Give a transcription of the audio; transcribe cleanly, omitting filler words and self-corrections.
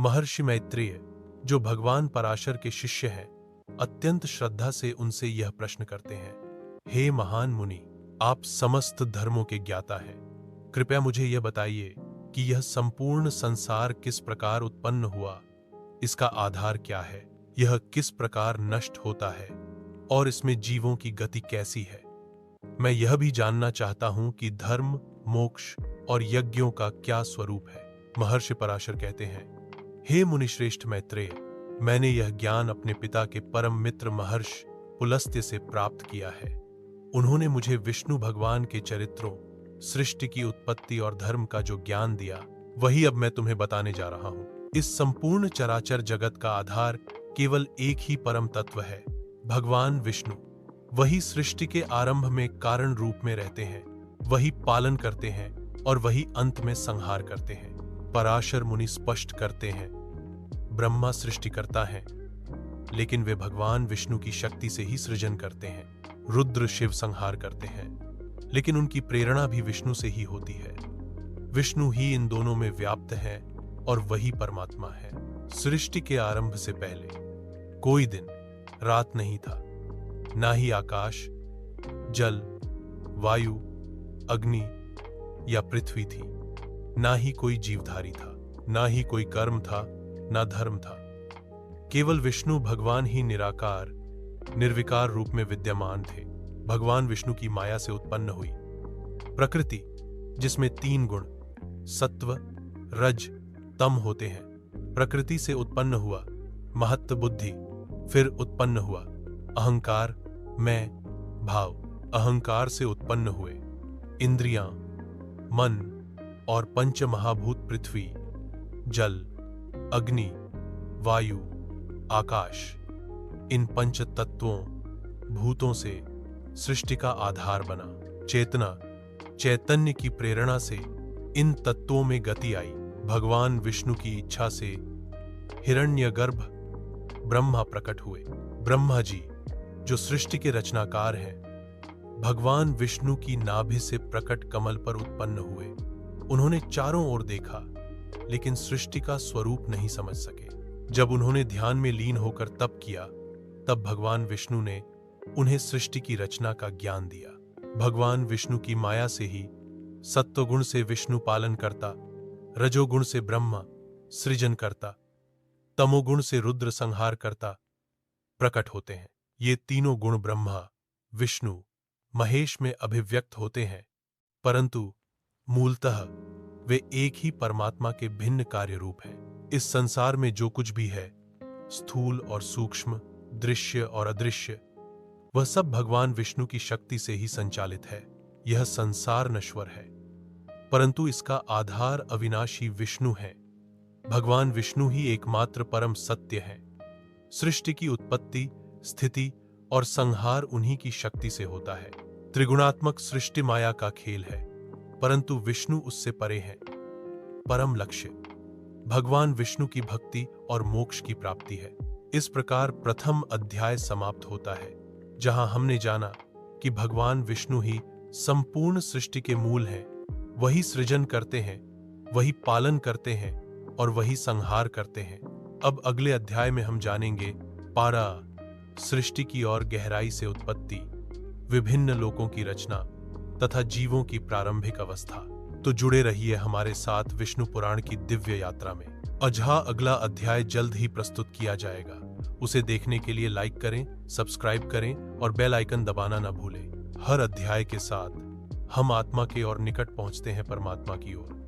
महर्षि मैत्रेय, जो भगवान पराशर के शिष्य हैं, अत्यंत श्रद्धा से उनसे यह प्रश्न करते हैं, हे महान मुनि, आप समस्त धर्मों के ज्ञाता हैं। कृपया मुझे यह बताइए कि यह संपूर्ण संसार किस प्रकार उत्पन्न हुआ, इसका आधार क्या है, यह किस प्रकार नष्ट होता है और इसमें जीवों की गति कैसी है। मैं यह भी जानना चाहता हूं कि धर्म, मोक्ष और यज्ञों का क्या स्वरूप है। महर्षि पराशर कहते हैं, हे मुनिश्रेष्ठ मैत्रेय, मैंने यह ज्ञान अपने पिता के परम मित्र महर्षि पुलस्त्य से प्राप्त किया है। उन्होंने मुझे विष्णु भगवान के चरित्रों, सृष्टि की उत्पत्ति और धर्म का जो ज्ञान दिया, वही अब मैं तुम्हें बताने जा रहा हूं। इस संपूर्ण चराचर जगत का आधार केवल एक ही परम तत्व है, भगवान विष्णु। वही सृष्टि के आरंभ में कारण रूप में रहते हैं, वही पालन करते हैं और वही अंत में संहार करते हैं। पराशर मुनि स्पष्ट करते हैं, ब्रह्मा सृष्टिकर्ता हैं, लेकिन वे भगवान विष्णु की शक्ति से ही सृजन करते हैं। रुद्र शिव संहार करते हैं, लेकिन उनकी प्रेरणा भी विष्णु से ही होती है। विष्णु ही इन दोनों में व्याप्त हैं और वही परमात्मा है। सृष्टि के आरंभ से पहले कोई दिन रात नहीं था, ना ही आकाश, जल, वायु, अग्नि या पृथ्वी थी, ना ही कोई जीवधारी था, ना ही कोई कर्म था, ना धर्म था। केवल विष्णु भगवान ही निराकार, निर्विकार रूप में विद्यमान थे। भगवान विष्णु की माया से उत्पन्न हुई प्रकृति, जिसमें 3 गुण सत्व, रज, तम होते हैं। प्रकृति से उत्पन्न हुआ महत्व बुद्धि, फिर उत्पन्न हुआ अहंकार, मैं, भाव। अहंकार से उत्पन्न हुए इंद्रियां, मन और पंच महाभूत पृथ्वी, जल, अग्नि, वायु, आकाश। इन पंच तत्वों, भूतों से सृष्टि का आधार बना। चेतना, चैतन्य की प्रेरणा से इन तत्वों में गति आई। भगवान विष्णु की इच्छा से हिरण्यगर्भ ब्रह्मा प्रकट हुए। ब्रह्मा जी, जो सृष्टि के रचनाकार हैं, भगवान विष्णु की नाभि से प्रकट कमल पर उत्पन्न हुए। उन्होंने चारों ओर देखा, लेकिन सृष्टि का स्वरूप नहीं समझ सके। जब उन्होंने ध्यान में लीन होकर तप किया, तब भगवान विष्णु ने उन्हें सृष्टि की रचना का ज्ञान दिया। भगवान विष्णु की माया से ही सत्वगुण से विष्णु पालन करता, रजोगुण से ब्रह्मा सृजन करता, तमोगुण से रुद्र संहार करता प्रकट होते हैं। ये तीनों गुण ब्रह्मा, विष्णु, महेश में अभिव्यक्त होते हैं, परंतु मूलतः वे एक ही परमात्मा के भिन्न कार्य रूप हैं। इस संसार में जो कुछ भी है, स्थूल और सूक्ष्म, दृश्य और अदृश्य, वह सब भगवान विष्णु की शक्ति से ही संचालित है। यह संसार नश्वर है, परंतु इसका आधार अविनाशी विष्णु है। भगवान विष्णु ही एकमात्र परम सत्य है। सृष्टि की उत्पत्ति, स्थिति और संहार उन्हीं की शक्ति से होता है। त्रिगुणात्मक सृष्टि माया का खेल है, परंतु विष्णु उससे परे हैं। परम लक्ष्य भगवान विष्णु की भक्ति और मोक्ष की प्राप्ति है। इस प्रकार प्रथम अध्याय समाप्त होता है, जहां हमने जाना कि भगवान विष्णु ही संपूर्ण सृष्टि के मूल हैं। वही सृजन करते हैं, वही पालन करते हैं और वही संहार करते हैं। अब अगले अध्याय में हम जानेंगे पारा, सृष्टि की और गहराई से उत्पत्ति, विभिन्न लोकों की रचना तथा जीवों की प्रारंभिक अवस्था। तो जुड़े रहिए हमारे साथ विष्णु पुराण की दिव्य यात्रा में। जहां अगला अध्याय जल्द ही प्रस्तुत किया जाएगा, उसे देखने के लिए लाइक करें, सब्सक्राइब करें और बेल आइकन दबाना न भूलें। हर अध्याय के साथ हम आत्मा के और निकट पहुंचते हैं परमात्मा की ओर।